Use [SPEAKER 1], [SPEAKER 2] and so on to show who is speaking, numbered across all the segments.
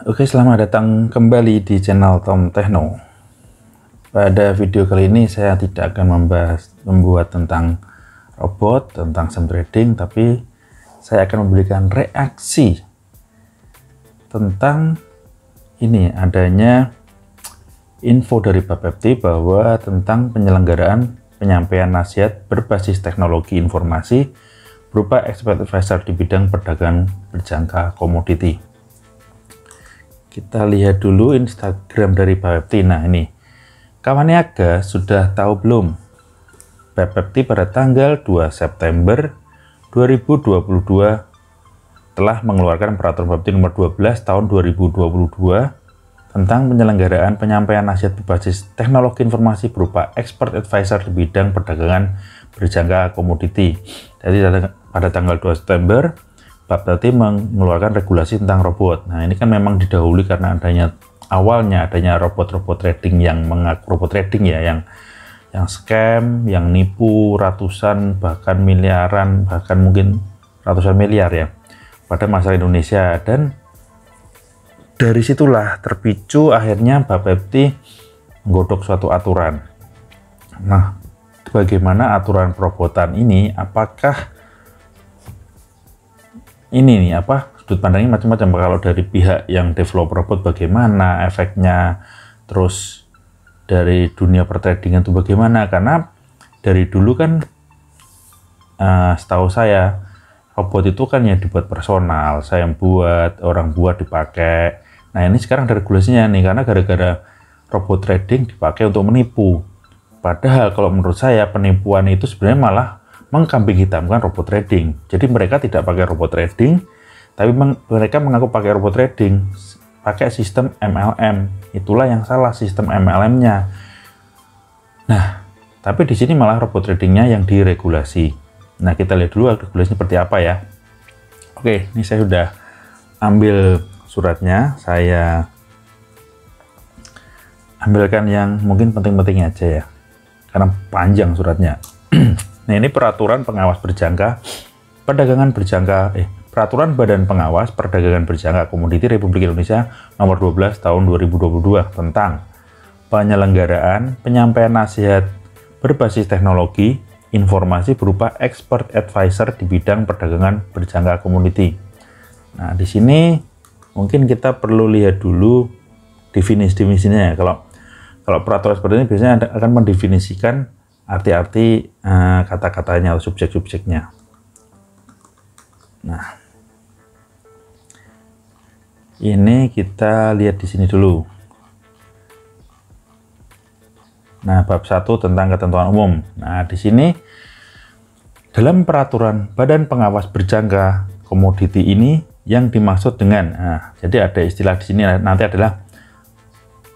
[SPEAKER 1] Oke, selamat datang kembali di channel Tom Techno. Pada video kali ini saya tidak akan membuat tentang robot, tentang sim trading, tapi saya akan memberikan reaksi tentang ini adanya info dari Bapepti bahwa tentang penyelenggaraan penyampaian nasihat berbasis teknologi informasi berupa expert advisor di bidang perdagangan berjangka komoditi. Kita lihat dulu Instagram dari Bapepti. Nah ini, kawan niaga sudah tahu belum? Bapepti pada tanggal 2 September 2022 telah mengeluarkan peraturan Bapepti nomor 12 tahun 2022 tentang penyelenggaraan penyampaian nasihat berbasis teknologi informasi berupa expert advisor di bidang perdagangan berjangka komoditi. Jadi pada tanggal 2 September Bapepti mengeluarkan regulasi tentang robot. Nah ini kan memang didahului karena awalnya adanya robot-robot trading yang robot trading ya, yang scam, yang nipu ratusan bahkan miliaran, bahkan mungkin ratusan miliar ya pada masyarakat Indonesia. Dan dari situlah terpicu akhirnya Bapepti menggodok suatu aturan. Nah, bagaimana aturan perobotan ini? Apakah ini nih sudut pandangnya macam-macam. Kalau dari pihak yang develop robot bagaimana efeknya, terus dari dunia pertradingan itu bagaimana, karena dari dulu kan setahu saya robot itu kan yang dibuat personal, saya yang buat, orang buat dipakai. Nah ini sekarang ada regulasinya nih, karena gara-gara robot trading dipakai untuk menipu. Padahal kalau menurut saya penipuan itu sebenarnya malah mengkambing hitamkan robot trading. Jadi mereka tidak pakai robot trading, tapi mereka mengaku pakai robot trading, pakai sistem MLM. Itulah yang salah, sistem MLM-nya. Nah, tapi di sini malah robot tradingnya yang diregulasi. Nah, kita lihat dulu regulasinya seperti apa ya. Oke, ini saya sudah ambil suratnya. Saya ambilkan yang mungkin penting-penting aja ya, karena panjang suratnya. Nah ini peraturan pengawas berjangka perdagangan peraturan Badan Pengawas Perdagangan Berjangka Komoditi Republik Indonesia nomor 12 tahun 2022 tentang penyelenggaraan penyampaian nasihat berbasis teknologi informasi berupa expert advisor di bidang perdagangan berjangka komoditi. Nah di sini mungkin kita perlu lihat dulu definisinya. Kalau peraturan seperti ini biasanya akan mendefinisikan arti-arti kata-katanya atau subjek-subjeknya. Nah, ini kita lihat di sini dulu. Nah, bab 1 tentang ketentuan umum. Nah, di sini dalam peraturan Badan Pengawas Berjangka Komoditi ini yang dimaksud dengan, jadi ada istilah di sini nanti adalah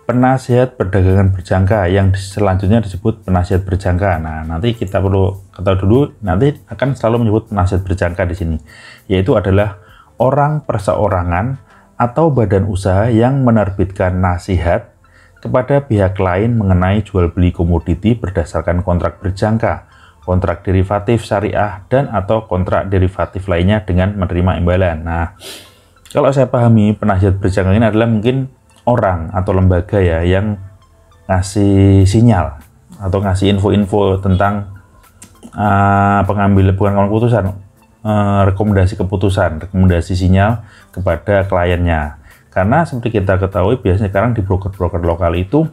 [SPEAKER 1] penasihat perdagangan berjangka, yang selanjutnya disebut penasihat berjangka. Nah, nanti kita perlu ketahui dulu, nanti akan selalu menyebut penasihat berjangka di sini, yaitu adalah orang perseorangan atau badan usaha yang menerbitkan nasihat kepada pihak lain mengenai jual beli komoditi berdasarkan kontrak berjangka, kontrak derivatif syariah, dan atau kontrak derivatif lainnya dengan menerima imbalan. Nah, kalau saya pahami penasihat berjangka ini adalah mungkin orang atau lembaga ya yang ngasih sinyal atau ngasih info-info tentang rekomendasi rekomendasi sinyal kepada kliennya. Karena seperti kita ketahui biasanya sekarang di broker-broker lokal itu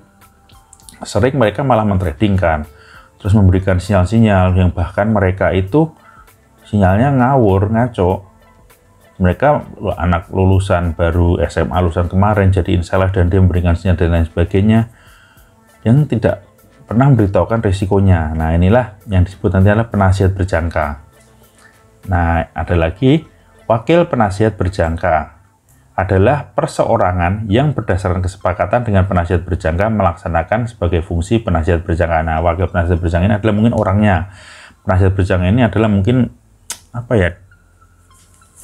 [SPEAKER 1] sering mereka malah mentradingkan, terus memberikan sinyal-sinyal yang bahkan mereka itu sinyalnya ngawur, ngaco. Mereka anak lulusan baru SMA lulusan kemarin jadi insider dan dia memberikan sinyal dan lain sebagainya yang tidak pernah memberitahukan risikonya. Nah inilah yang disebut nanti adalah penasihat berjangka. Nah ada lagi wakil penasihat berjangka, adalah perseorangan yang berdasarkan kesepakatan dengan penasihat berjangka melaksanakan sebagai fungsi penasihat berjangka. Nah wakil penasihat berjangka ini adalah mungkin orangnya. Penasihat berjangka ini adalah mungkin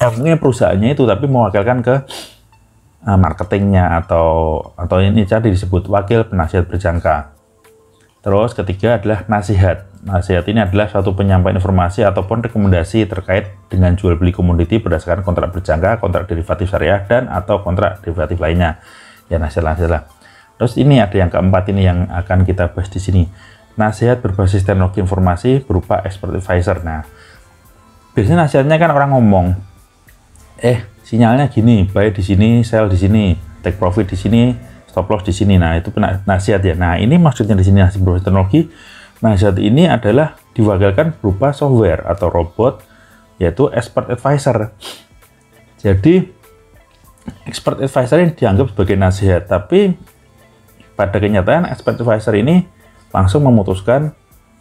[SPEAKER 1] mungkin perusahaannya itu tapi mewakilkan ke marketingnya atau ini jadi disebut wakil penasihat berjangka. Terus ketiga adalah nasihat. Nasihat ini adalah suatu penyampaian informasi ataupun rekomendasi terkait dengan jual beli komoditi berdasarkan kontrak berjangka, kontrak derivatif syariah, dan atau kontrak derivatif lainnya. Ya, nasihat lah. Terus ini ada yang keempat ini yang akan kita bahas di sini. Nasihat berbasis teknologi informasi berupa expert advisor. Nah, biasanya nasihatnya kan orang ngomong, sinyalnya gini, buy di sini, sell di sini, take profit di sini, stop loss di sini. Nah, itu nasihat ya. Nah, ini maksudnya di sini nasihat berbasis teknologi. Nasihat ini adalah diwakilkan berupa software atau robot, yaitu expert advisor. Jadi, expert advisor ini dianggap sebagai nasihat, tapi pada kenyataan expert advisor ini langsung memutuskan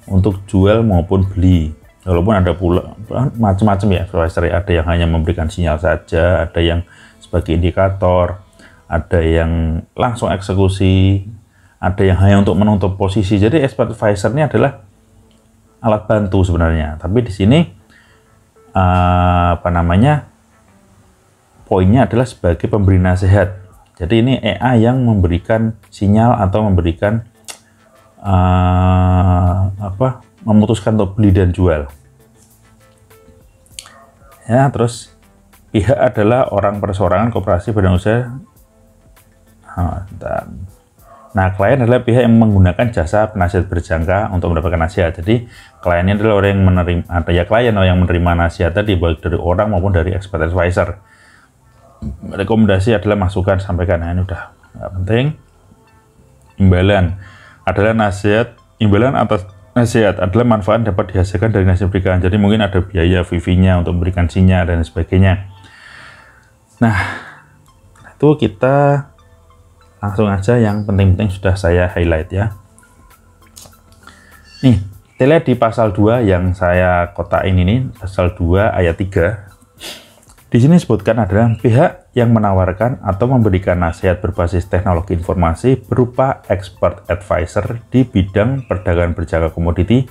[SPEAKER 1] untuk jual maupun beli. Walaupun ada pula macam-macam ya advisor, ada yang hanya memberikan sinyal saja, ada yang sebagai indikator, ada yang langsung eksekusi, ada yang hanya untuk menutup posisi. Jadi expert advisor ini adalah alat bantu sebenarnya. Tapi di sini poinnya adalah sebagai pemberi nasihat. Jadi ini AI yang memberikan sinyal atau memberikan memutuskan untuk beli dan jual. Ya, terus pihak adalah orang perseorangan, koperasi, badan usaha. Nah, klien adalah pihak yang menggunakan jasa penasihat berjangka untuk mendapatkan nasihat. Jadi, kliennya adalah orang yang menerima, klien yang menerima nasihat tadi, baik dari orang maupun dari expert advisor. Rekomendasi adalah masukan, sampaikan. Nah, ini udah nggak penting. Imbalan adalah nasihat. Imbalan atas nasihat adalah manfaat dapat dihasilkan dari nasihat berikan. Jadi, mungkin ada biaya VV-nya untuk memberikan sinyal dan sebagainya. Nah, itu kita langsung aja yang penting-penting sudah saya highlight ya. Nih, kita lihat di pasal 2 yang saya kotain ini, pasal 2 ayat 3. Di sini disebutkan adalah pihak yang menawarkan atau memberikan nasihat berbasis teknologi informasi berupa expert advisor di bidang perdagangan berjangka komoditi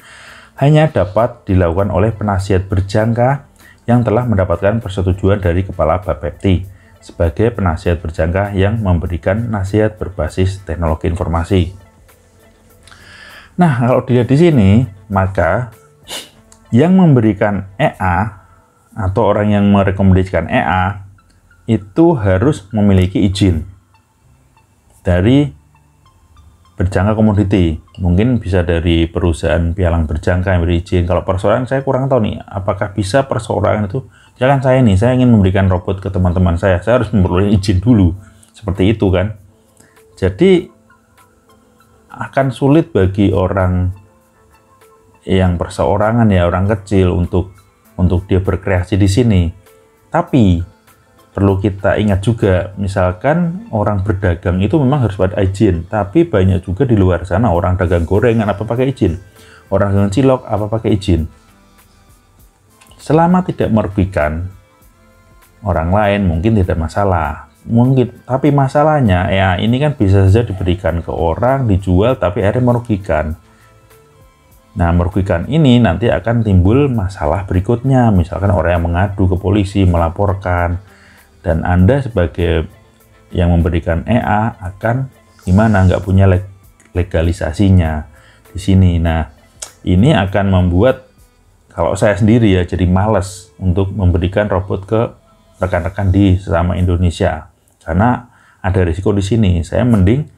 [SPEAKER 1] hanya dapat dilakukan oleh penasihat berjangka yang telah mendapatkan persetujuan dari Kepala Bapepti sebagai penasihat berjangka yang memberikan nasihat berbasis teknologi informasi. Nah, kalau dilihat di sini, maka yang memberikan EA atau orang yang merekomendasikan EA itu harus memiliki izin dari berjangka komoditi. Mungkin bisa dari perusahaan pialang berjangka yang beri izin. Kalau perseorangan saya kurang tahu nih, apakah bisa perseorangan itu, jangan saya nih, saya ingin memberikan robot ke teman-teman saya harus memperoleh izin dulu. Seperti itu kan. Jadi akan sulit bagi orang yang perseorangan ya, orang kecil untuk dia berkreasi di sini. Tapi perlu kita ingat juga, misalkan orang berdagang itu memang harus ada izin, tapi banyak juga di luar sana orang dagang gorengan apa pakai izin, orang dagang cilok apa pakai izin. Selama tidak merugikan orang lain mungkin tidak masalah. Mungkin, tapi masalahnya ya ini kan bisa saja diberikan ke orang, dijual tapi akhirnya merugikan. Nah, merugikan ini nanti akan timbul masalah berikutnya. Misalkan orang yang mengadu ke polisi, melaporkan, dan Anda sebagai yang memberikan EA akan gimana? Nggak punya legalisasinya di sini. Nah, ini akan membuat kalau saya sendiri ya jadi malas untuk memberikan robot ke rekan-rekan di sesama Indonesia karena ada risiko di sini. Saya mending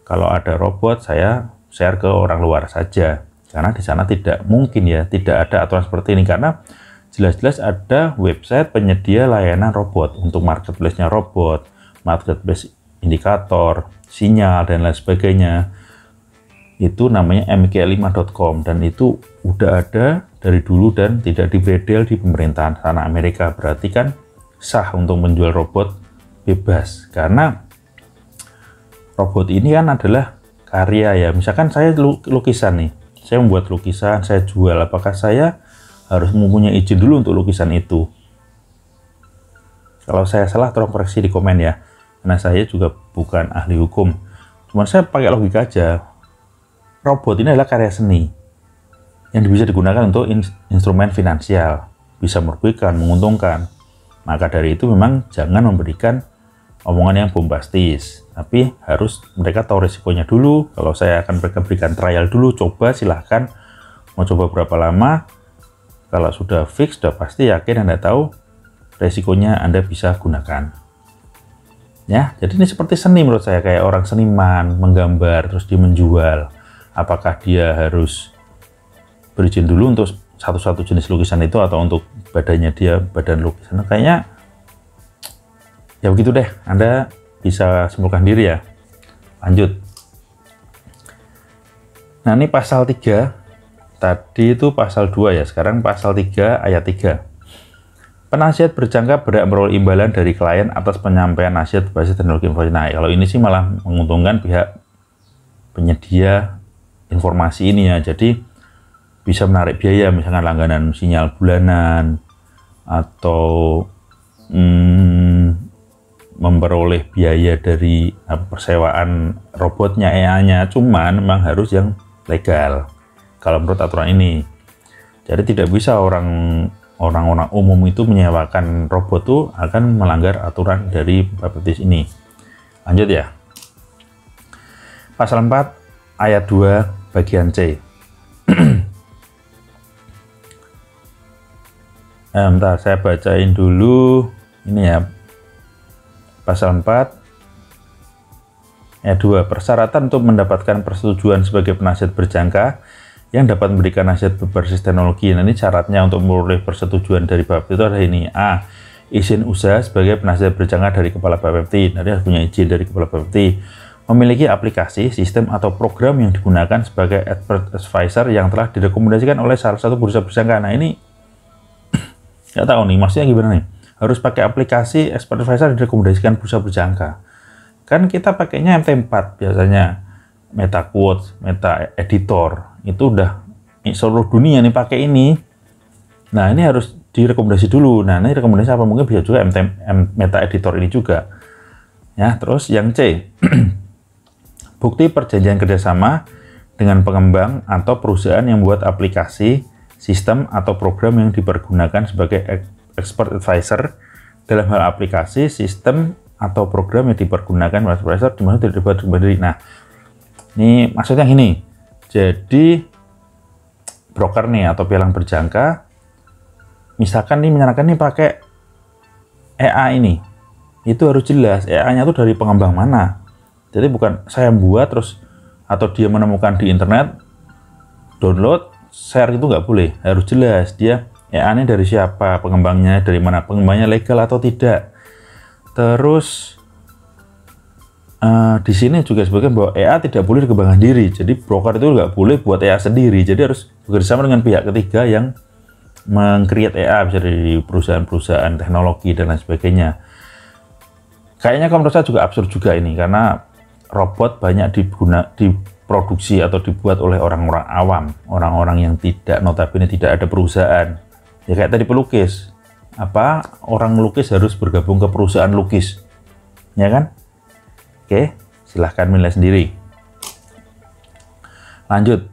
[SPEAKER 1] kalau ada robot saya share ke orang luar saja karena di sana tidak mungkin ya, tidak ada aturan seperti ini karena jelas-jelas ada website penyedia layanan robot untuk marketplace-nya robot, marketplace indikator, sinyal, dan lain sebagainya. Itu namanya mk5.com dan itu udah ada dari dulu dan tidak dibredel di pemerintahan sana Amerika. Berarti kan sah untuk menjual robot bebas karena robot ini kan adalah karya ya. Misalkan saya lukisan nih, saya membuat lukisan, saya jual, apakah saya harus mempunyai izin dulu untuk lukisan itu? Kalau saya salah tolong koreksi di komen ya, karena saya juga bukan ahli hukum, cuman saya pakai logika aja. Robot ini adalah karya seni yang bisa digunakan untuk instrumen finansial, bisa merugikan, menguntungkan. Maka dari itu memang jangan memberikan omongan yang bombastis, tapi harus mereka tahu risikonya dulu. Kalau saya akan mereka berikan trial dulu, coba silahkan, mau coba berapa lama, kalau sudah fix, sudah pasti yakin Anda tahu risikonya, Anda bisa gunakan. Ya, jadi ini seperti seni menurut saya, kayak orang seniman menggambar terus dia menjual. Apakah dia harus berizin dulu untuk satu-satu jenis lukisan itu atau untuk badannya dia, badan lukisan? Kayaknya ya begitu deh, Anda bisa simpulkan diri ya. Lanjut. Nah, ini pasal 3. Tadi itu pasal 2 ya, sekarang pasal 3 ayat 3. Penasihat berjangka berhak memperoleh imbalan dari klien atas penyampaian nasihat berbasis teknologi informasi. Nah, kalau ini sih malah menguntungkan pihak penyedia informasi ini ya. Jadi bisa menarik biaya, misalkan langganan sinyal bulanan atau memperoleh biaya dari persewaan robotnya, AI-nya. Cuman memang harus yang legal kalau menurut aturan ini. Jadi tidak bisa orang-orang umum itu menyewakan robot itu akan melanggar aturan dari Bapepti ini. Lanjut ya. Pasal 4 ayat 2 bagian C. Bentar, saya bacain dulu ini ya. Pasal 4 ayat 2, persyaratan untuk mendapatkan persetujuan sebagai penasihat berjangka yang dapat memberikan nasihat berbasis teknologi. Nah, ini syaratnya untuk memperoleh persetujuan dari Bapepti itu adalah ini. A. Izin usaha sebagai penasihat berjangka dari Kepala Bapepti. Nah, dia harus punya izin dari Kepala Bapepti. Memiliki aplikasi, sistem, atau program yang digunakan sebagai expert advisor yang telah direkomendasikan oleh salah satu bursa berjangka. Nah, ini nggak tahu nih, maksudnya gimana nih? Harus pakai aplikasi expert advisor yang direkomendasikan bursa berjangka. Kan kita pakainya MT4 biasanya. Meta Quotes, Meta Editor, itu udah seluruh dunia nih pakai ini. Nah, ini harus direkomendasi dulu. Nah, ini rekomendasi apa? Mungkin bisa juga Meta Editor ini juga. Ya, terus yang C. Bukti perjanjian kerjasama dengan pengembang atau perusahaan yang membuat aplikasi, sistem, atau program yang dipergunakan sebagai expert advisor dalam hal aplikasi, sistem, atau program yang dipergunakan sebagai advisor dimaksud tidak dibuat sendiri. Nah, ini maksudnya gini, jadi broker nih atau pialang berjangka, misalkan nih menyarankan nih pakai AI ini, itu harus jelas AI-nya itu dari pengembang mana. Jadi bukan saya buat terus atau dia menemukan di internet, download, share, itu nggak boleh. Harus jelas dia AI-nya dari siapa, pengembangnya dari mana, pengembangnya legal atau tidak. Terus di sini juga disebutkan bahwa EA tidak boleh dikembangkan diri. Jadi broker itu nggak boleh buat EA sendiri. Jadi harus bekerjasama dengan pihak ketiga yang meng-create EA, bisa dari perusahaan-perusahaan teknologi dan lain sebagainya. Kayaknya kalau menurut saya juga absurd juga ini, karena robot banyak diproduksi atau dibuat oleh orang-orang awam, orang-orang yang tidak, notabene tidak ada perusahaan. Ya kayak tadi pelukis, orang lukis harus bergabung ke perusahaan lukis, ya kan? Oke, silahkan menilai sendiri. Lanjut.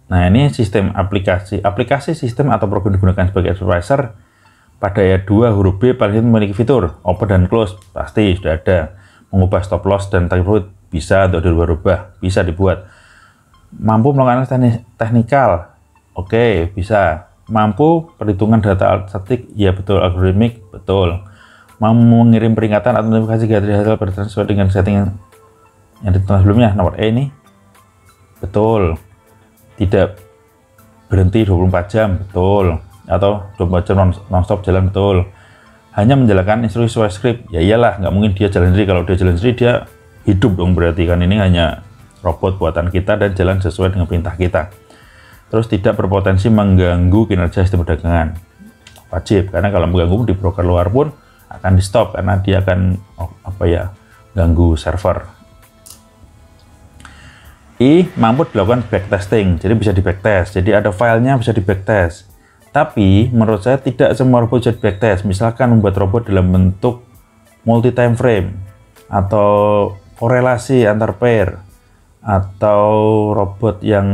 [SPEAKER 1] Nah, ini sistem aplikasi sistem atau program digunakan sebagai advisor. Pada ayat 2 huruf B paling memiliki fitur open dan close, pasti sudah ada. Mengubah stop loss dan target profit bisa untuk dirubah-rubah, bisa dibuat. Mampu melakukan teknikal, oke, bisa. Mampu perhitungan data statistik, ya betul. Algoritmik, betul. Mampu mengirim peringatan atau notifikasi dari hasil berdasarkan sesuai dengan setting yang ditentukan sebelumnya. Nomor E ini betul. Tidak berhenti 24 jam, betul. Atau 24 jam non-stop jalan, betul. Hanya menjalankan instruksi sesuai skrip, ya iyalah, nggak mungkin dia jalan sendiri. Kalau dia jalan sendiri, dia hidup dong, berarti kan ini hanya robot buatan kita dan jalan sesuai dengan perintah kita. Terus tidak berpotensi mengganggu kinerja sistem perdagangan, wajib, karena kalau mengganggu di broker luar pun akan di stop karena dia akan ganggu server. I, mampu dilakukan backtesting, jadi bisa di backtest, jadi ada filenya bisa di backtest. Tapi menurut saya tidak semua robot bisa di backtest. Misalkan membuat robot dalam bentuk multi time frame atau korelasi antar pair, atau robot yang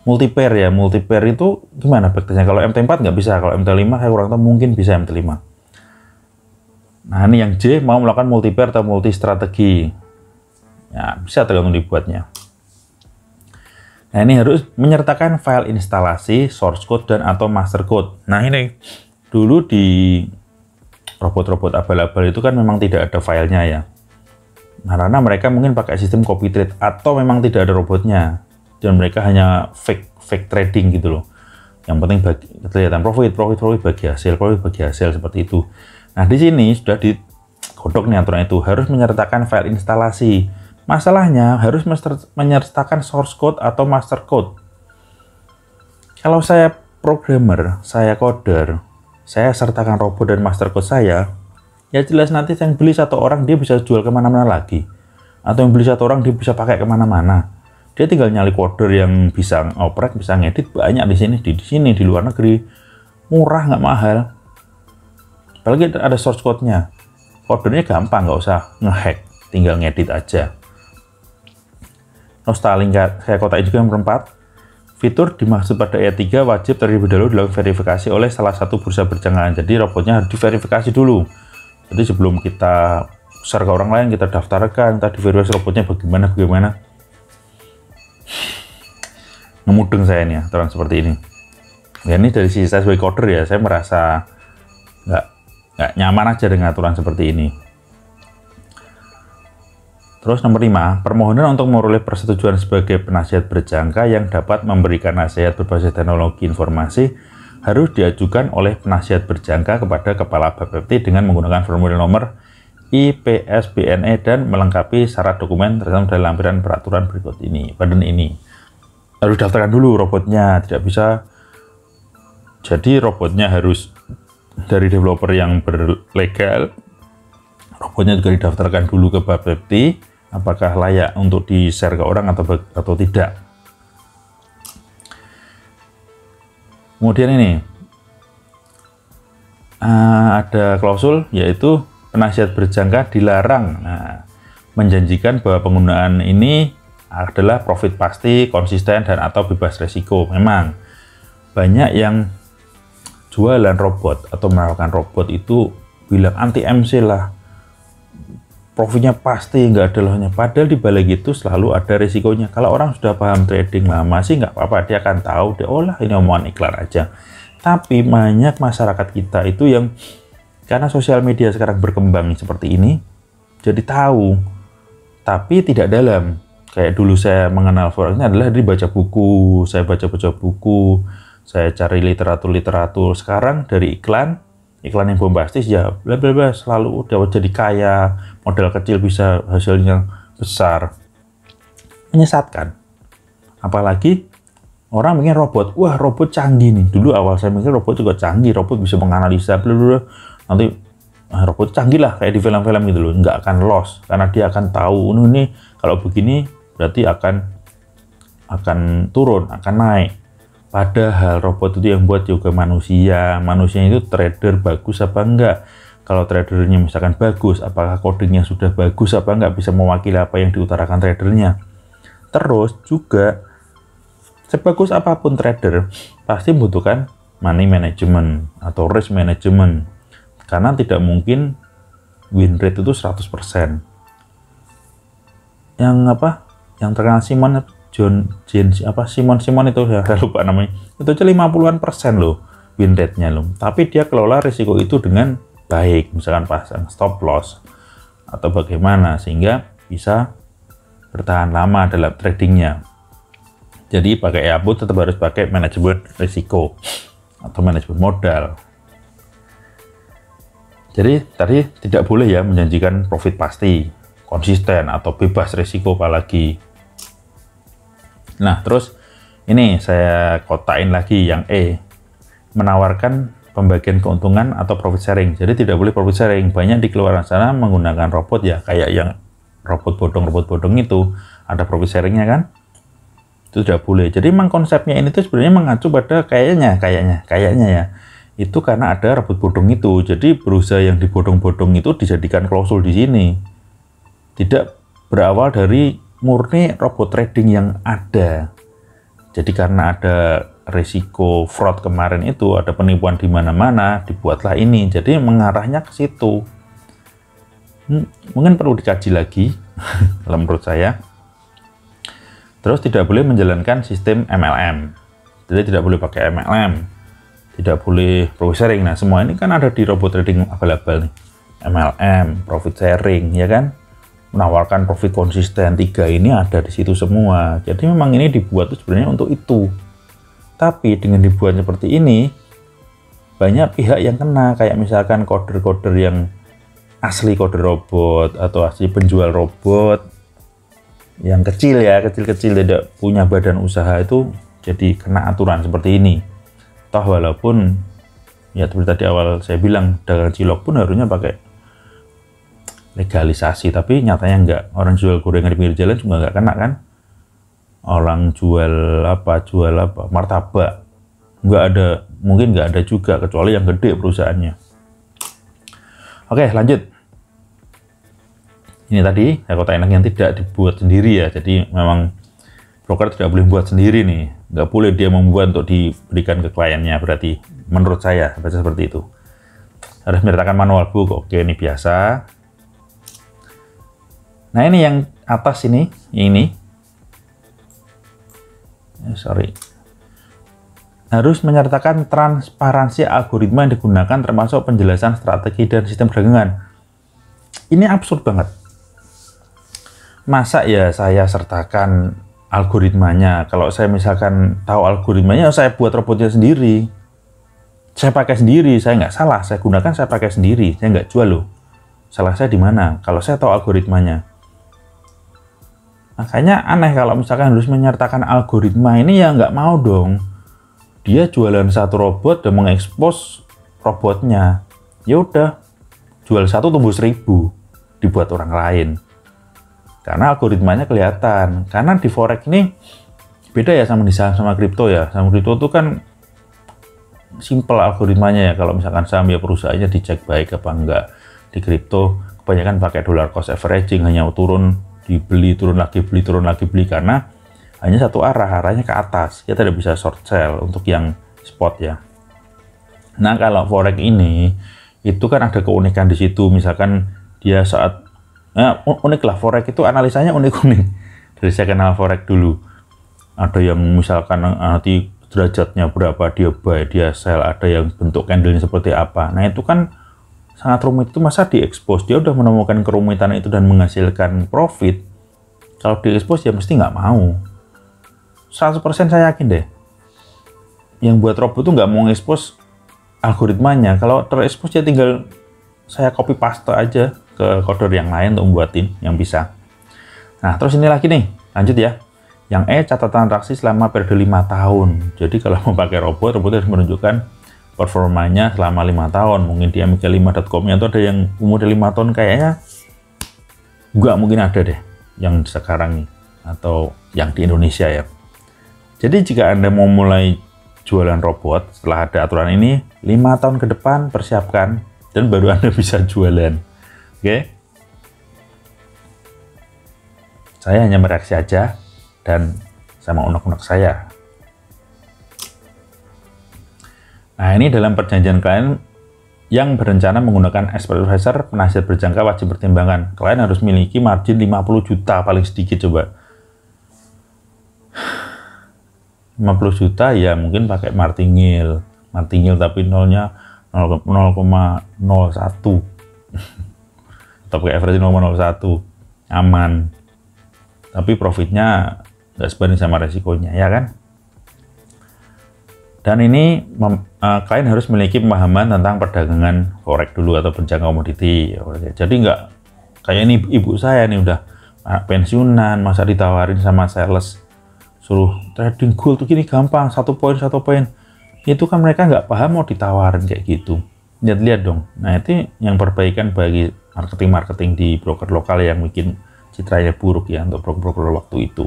[SPEAKER 1] multi pair ya. Multi pair itu gimana backtestnya? Kalau MT4 nggak bisa, kalau MT5 saya kurang tahu, mungkin bisa MT5. Nah, ini yang J mau melakukan multi-pair atau multi-strategi. Ya, bisa tergantung dibuatnya. Nah, ini harus menyertakan file instalasi, source code, dan atau master code. Nah, ini dulu di robot-robot abal-abal itu kan memang tidak ada filenya ya. Nah, karena mereka mungkin pakai sistem copy trade atau memang tidak ada robotnya. Dan mereka hanya fake trading gitu loh. Yang penting bagi kelihatan profit bagi hasil seperti itu. Nah, di sini sudah digodok nih aturan itu, harus menyertakan file instalasi. Masalahnya harus menyertakan source code atau master code. Kalau saya programmer, saya coder, saya sertakan robot dan master code saya, ya jelas nanti yang beli satu orang dia bisa jual kemana-mana lagi. Atau yang beli satu orang dia bisa pakai kemana-mana. Dia tinggal nyali coder yang bisa ngoprek, bisa ngedit, banyak di sini, di luar negeri. Murah, nggak mahal. Apalagi ada source code-nya. Codernya gampang, nggak usah ngehack, tinggal ngedit aja. Starlink saya kotak juga yang berempat. Fitur dimaksud pada ayat 3 wajib terlebih dahulu dilakukan verifikasi oleh salah satu bursa berjangkaan. Jadi robotnya harus diverifikasi dulu. Jadi sebelum kita share ke orang lain, kita daftarkan, kita diverifikasi robotnya bagaimana. Ngemudeng saya ini aturan seperti ini. Ya, ini dari sisi saya sebagai coder ya, saya merasa nggak nyaman aja dengan aturan seperti ini. Terus nomor 5, permohonan untuk memperoleh persetujuan sebagai penasihat berjangka yang dapat memberikan nasihat berbasis teknologi informasi harus diajukan oleh penasihat berjangka kepada Kepala Bapepti dengan menggunakan formulir nomor IPSBNE dan melengkapi syarat dokumen tercantum dalam lampiran peraturan berikut ini. Pada ini harus daftarkan dulu robotnya, tidak bisa. Jadi robotnya harus dari developer yang berlegal. Robotnya juga didaftarkan dulu ke Bapepti. Apakah layak untuk di-share ke orang atau tidak. Kemudian ini ada klausul, yaitu penasihat berjangka dilarang menjanjikan bahwa penggunaan ini adalah profit pasti, konsisten, dan atau bebas resiko. Memang banyak yang jualan robot atau menawarkan robot itu bilang anti MC lah, profitnya pasti, nggak ada lohnya. Padahal di balik itu selalu ada risikonya. Kalau orang sudah paham trading lama sih nggak apa-apa, dia akan tahu, lah ini omongan iklan aja. Tapi banyak masyarakat kita itu yang karena sosial media sekarang berkembang seperti ini, jadi tahu, tapi tidak dalam. Kayak dulu saya mengenal forex ini adalah dari baca buku, saya baca buku, saya cari literatur. Sekarang dari iklan yang bombastis ya bla bla bla, selalu udah jadi kaya, modal kecil bisa hasilnya besar. Menyesatkan. Apalagi orang mikir robot, wah robot canggih nih. Dulu awal saya mikir robot juga canggih, robot bisa menganalisa bla bla. Nanti robot canggih lah kayak di film-film gitu loh, nggak akan loss karena dia akan tahu ini kalau begini berarti akan turun, akan naik. Padahal robot itu yang buat juga manusia itu trader bagus apa enggak. Kalau tradernya misalkan bagus, apakah codingnya sudah bagus apa enggak, bisa mewakili apa yang diutarakan tradernya. Terus juga sebagus apapun trader pasti membutuhkan money management atau risk management, karena tidak mungkin win rate itu 100%. Yang terkenal Simon itu saya lupa namanya, itu aja 50% loh win rate-nya loh. Tapi dia kelola risiko itu dengan baik, misalkan pasang stop loss atau bagaimana sehingga bisa bertahan lama dalam tradingnya. Jadi pakai Abu tetap harus pakai manajemen risiko atau manajemen modal. Jadi tadi tidak boleh ya menjanjikan profit pasti, konsisten atau bebas risiko apalagi. Nah, terus ini saya kotain lagi yang E, menawarkan pembagian keuntungan atau profit sharing. Jadi tidak boleh profit sharing. Banyak di luar sana menggunakan robot ya, kayak yang robot bodong itu ada profit sharingnya kan? Itu tidak boleh. Jadi memang konsepnya ini tuh sebenarnya mengacu pada kayaknya ya. Itu karena ada robot bodong itu. Jadi berusaha yang dibodong-bodong itu dijadikan klausul di sini. Tidak berawal dari murni robot trading yang ada. Jadi karena ada risiko fraud kemarin itu, ada penipuan di mana-mana, dibuatlah ini. Jadi mengarahnya ke situ. mungkin perlu dikaji lagi kalau menurut saya. Terus tidak boleh menjalankan sistem MLM, jadi tidak boleh pakai MLM, tidak boleh profit sharing. Nah, semua ini kan ada di robot trading available nih. MLM, profit sharing, ya kan, menawarkan profit konsisten, 3 ini ada di situ semua. Jadi memang ini dibuat tuh sebenarnya untuk itu. Tapi dengan dibuat seperti ini, banyak pihak yang kena, kayak misalkan coder-coder yang asli coder robot atau asli penjual robot yang kecil ya, kecil-kecil tidak punya badan usaha, itu jadi kena aturan seperti ini. Toh walaupun ya seperti tadi awal saya bilang, dagang cilok pun harusnya pakai legalisasi, tapi nyatanya enggak. Orang jual gorengan di pinggir jalan juga enggak kena kan. Orang jual apa martabak enggak ada, mungkin enggak ada juga, kecuali yang gede perusahaannya. Oke, lanjut. Ini tadi kota enak yang tidak dibuat sendiri ya, jadi memang broker tidak boleh buat sendiri nih, nggak boleh dia membuat untuk diberikan ke kliennya, berarti menurut saya baca seperti itu. Harus menyertakan manual book, oke ini biasa. Nah ini yang atas ini, harus menyertakan transparansi algoritma yang digunakan termasuk penjelasan strategi dan sistem perdagangan. Ini absurd banget. Masa ya saya sertakan algoritmanya? Kalau saya misalkan tahu algoritmanya, saya buat robotnya sendiri. Saya pakai sendiri, saya nggak salah. Saya gunakan, saya pakai sendiri. Saya nggak jual loh. Salah saya di mana? Kalau saya tahu algoritmanya. Makanya aneh kalau misalkan harus menyertakan algoritma ini, ya nggak mau dong. Dia jualan satu robot dan mengekspos robotnya. Ya udah, jual 1 tumbuh 1000 dibuat orang lain. Karena algoritmanya kelihatan. Karena di forex ini beda ya sama di saham sama kripto ya. Saham kripto itu kan simple algoritmanya ya. Kalau misalkan saham ya perusahaannya dicek baik apa enggak. Di kripto kebanyakan pakai dollar cost averaging, hanya turun dibeli, turun lagi beli, turun lagi beli, karena hanya satu arah, arahnya ke atas. Kita tidak bisa short sell untuk yang spot ya. Nah, kalau forex ini itu kan ada keunikan di situ. Misalkan dia saat unik lah, forex itu analisanya unik-unik. Dari saya kenal forex dulu, ada yang misalkan nanti derajatnya berapa dia buy, dia sell, ada yang bentuk candlenya seperti apa. Nah itu kan sangat rumit, itu masa diekspos. Dia udah menemukan kerumitan itu dan menghasilkan profit. Kalau diekspos ya mesti nggak mau. 100% saya yakin deh, yang buat robot tuh nggak mau ngekspos algoritmanya. Kalau terekspos ya tinggal saya copy paste aja ke coder yang lain untuk membuatin yang bisa. Nah, terus ini lagi nih, lanjut ya. Yang catatan transaksi selama periode 5 tahun. Jadi kalau mau pakai robot harus menunjukkan performanya selama 5 tahun. Mungkin di amiga5.com-nya itu ada yang umur 5 tahun, kayaknya nggak mungkin ada deh yang sekarang nih, atau yang di Indonesia ya. Jadi jika Anda mau mulai jualan robot setelah ada aturan ini, 5 tahun ke depan persiapkan, dan baru Anda bisa jualan. Oke? Saya hanya mereaksi aja, dan sama unek-unek saya. Nah, ini dalam perjanjian klien yang berencana menggunakan expert advisor, penasihat berjangka wajib pertimbangan. Klien harus memiliki margin 50 juta paling sedikit, coba. 50 juta ya mungkin pakai martingale tapi nolnya 0,01 atau pakai average 0,01, aman, tapi profitnya nggak sebanding sama resikonya ya kan. Dan ini klien harus memiliki pemahaman tentang perdagangan forex dulu atau berjangka komoditi. Jadi nggak kayak ini ibu saya nih udah pensiunan, masa ditawarin sama sales suruh trading gold tuh gini gampang, 1 poin. Itu kan mereka nggak paham mau ditawarin kayak gitu. Lihat-lihat dong. Nah itu yang perbaikan bagi marketing di broker lokal yang bikin citranya buruk ya untuk broker waktu itu.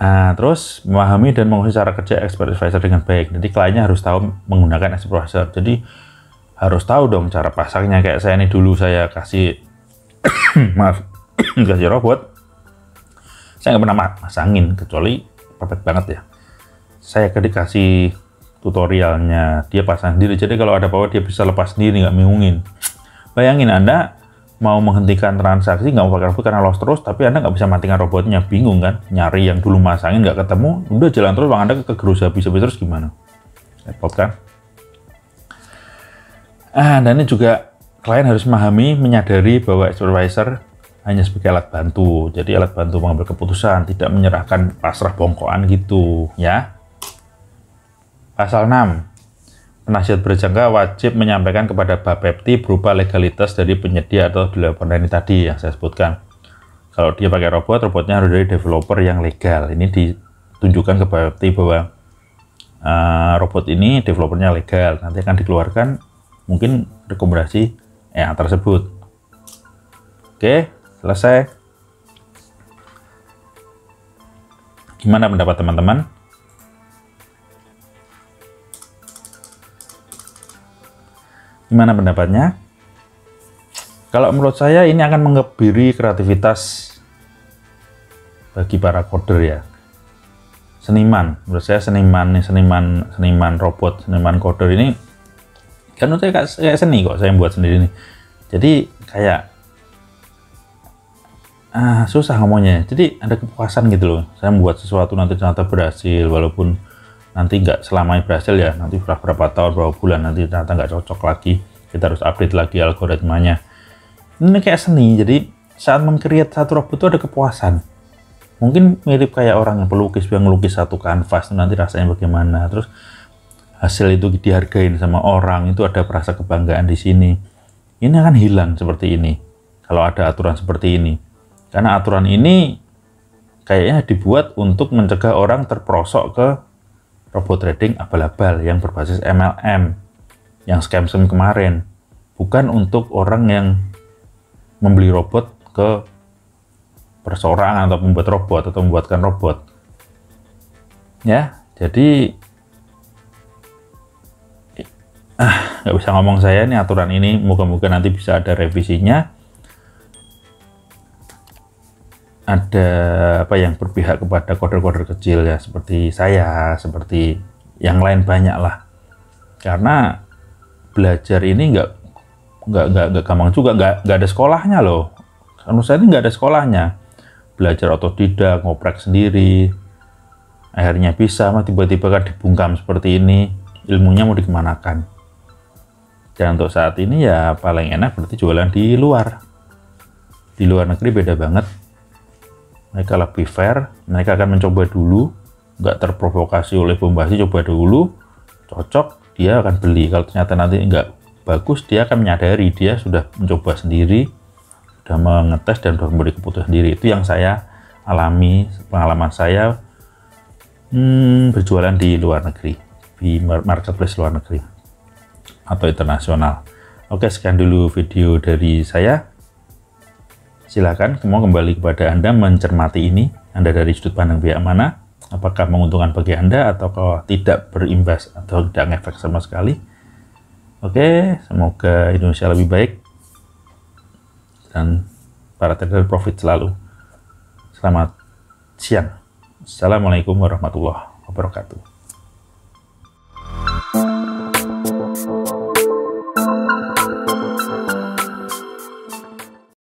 [SPEAKER 1] Nah, terus memahami dan menguasai cara kerja expert advisor dengan baik. Jadi kliennya harus tahu menggunakan expert advisor. Jadi harus tahu dong cara pasangnya. Kayak saya ini dulu saya kasih kasih robot, saya nggak pernah masangin kecuali perfect banget ya. Saya dikasih tutorialnya, dia pasang sendiri. Jadi kalau ada apa-apa dia bisa lepas sendiri, nggak bingungin. Bayangin Anda mau menghentikan transaksi, nggak mau pakai robot karena loss terus, tapi Anda nggak bisa matikan robotnya, bingung kan? Nyari yang dulu masangin nggak ketemu, udah jalan terus, Bang, Anda kegerus habis-habis terus gimana? Repot kan? Dan ini juga klien harus memahami, menyadari bahwa supervisor hanya sebagai alat bantu. Jadi alat bantu mengambil keputusan, tidak menyerahkan pasrah bongkoan gitu, ya. Pasal 6. Penasihat berjangka wajib menyampaikan kepada Bapepti berupa legalitas dari penyedia atau developer ini tadi yang saya sebutkan. Kalau dia pakai robot, robotnya harus dari developer yang legal. Ini ditunjukkan ke Bapepti bahwa robot ini developernya legal. Nanti akan dikeluarkan mungkin rekomendasi tersebut. Oke, selesai. Gimana pendapat teman-teman? Gimana pendapatnya? Kalau menurut saya ini akan mengebiri kreativitas bagi para coder ya. Seniman, menurut saya seniman robot, seniman coder ini kan menurut saya kayak seni kok, saya buat sendiri nih. Jadi kayak susah ngomongnya. Jadi ada kepuasan gitu loh. Saya membuat sesuatu nanti ternyata berhasil, walaupun nanti nggak selamanya berhasil ya, nanti berapa tahun, berapa bulan nanti ternyata nggak cocok lagi, kita harus update lagi algoritmanya. Ini kayak seni, jadi saat meng-create satu robot itu ada kepuasan. Mungkin mirip kayak orang yang pelukis, yang ngelukis satu kanvas, nanti rasanya bagaimana, terus hasil itu dihargain sama orang, itu ada perasa kebanggaan di sini. Ini akan hilang seperti ini, kalau ada aturan seperti ini. Karena aturan ini kayaknya dibuat untuk mencegah orang terperosok ke robot trading abal-abal yang berbasis MLM, yang scam-scam kemarin, bukan untuk orang yang membeli robot ke perseorangan atau membuat robot atau membuatkan robot. Ya, jadi nggak bisa ngomong saya nih aturan ini. Moga-moga nanti bisa ada revisinya. Ada apa yang berpihak kepada coder-coder kecil ya, seperti saya, seperti yang lain banyak lah. Karena belajar ini nggak gampang juga, nggak ada sekolahnya loh. Menurut saya ini nggak ada sekolahnya. Belajar otodidak, ngoprek sendiri, akhirnya bisa, tiba-tiba kan dibungkam seperti ini, ilmunya mau dikemanakan. Dan untuk saat ini ya paling enak berarti jualan di luar. Di luar negeri beda banget. Mereka lebih fair, mereka akan mencoba dulu, nggak terprovokasi oleh bombasi, coba dulu, cocok, dia akan beli. Kalau ternyata nanti nggak bagus, dia akan menyadari, dia sudah mencoba sendiri, sudah mengetes dan sudah memberi keputusan sendiri. Itu yang saya alami, pengalaman saya berjualan di luar negeri, di marketplace luar negeri atau internasional. Oke, sekian dulu video dari saya. Silakan mau kembali kepada Anda mencermati ini. Anda dari sudut pandang pihak mana? Apakah menguntungkan bagi Anda atau tidak berimbas atau tidak ngefek sama sekali? Oke, semoga Indonesia lebih baik dan para trader profit selalu. Selamat siang. Assalamualaikum warahmatullahi wabarakatuh.